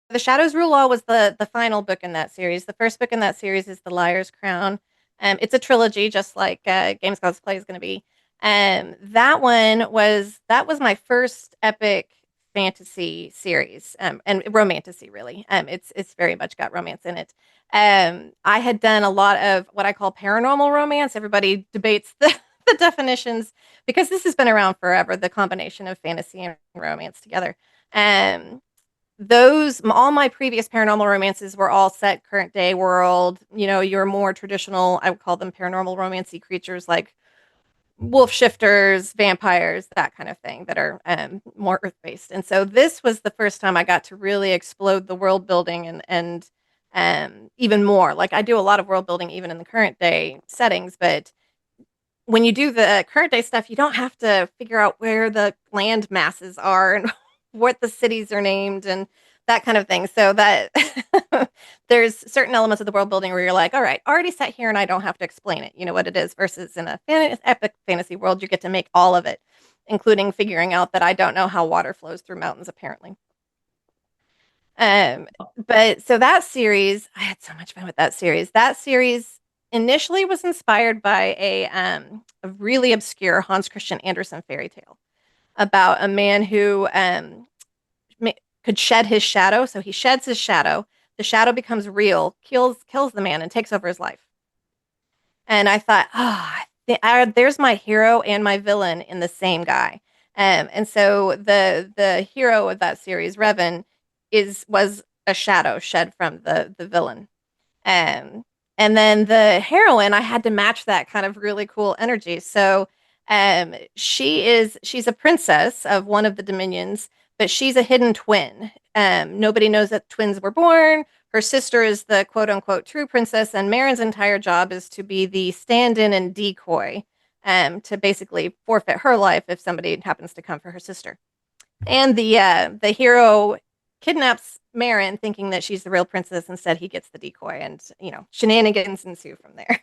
The Shadows Rule All was the final book in that series. The first book in that series is The Liar's Crown. It's a trilogy, just like Games Gods Play is going to be. That was my first epic fantasy series, and romantasy really. It's very much got romance in it. I had done a lot of what I call paranormal romance. Everybody debates the definitions because this has been around forever. The combination of fantasy and romance together. Um, those all my previous paranormal romances were all set current day world. Your more traditional, I would call them paranormal romancy creatures like wolf shifters, vampires, that kind of thing that are more earth based. And so this was the first time I got to really explode the world building and even more. Like I do a lot of world building even in the current day settings, but when you do the current day stuff, you don't have to figure out where the land masses are and what the cities are named and that kind of thing. So that there's certain elements of the world building where you're like, all right, already set here and I don't have to explain it. You know what it is versus in a epic fantasy world, you get to make all of it, including figuring out that I don't know how water flows through mountains, apparently. Um, but so that series, I had so much fun with that series. That series initially was inspired by a really obscure Hans Christian Andersen fairy tale about a man who could shed his shadow. So he sheds his shadow. The shadow becomes real, kills the man, and takes over his life. And I thought, there's my hero and my villain in the same guy. And so the hero of that series, Revan, was a shadow shed from the villain. Um, and then the heroine, I had to match that kind of really cool energy. So she's a princess of one of the dominions, but she's a hidden twin. Nobody knows that twins were born. Her sister is the quote unquote true princess, and Marin's entire job is to be the stand in and decoy to basically forfeit her life if somebody happens to come for her sister. And the hero kidnaps Marin, thinking that she's the real princess. Instead, he gets the decoy, and shenanigans ensue from there.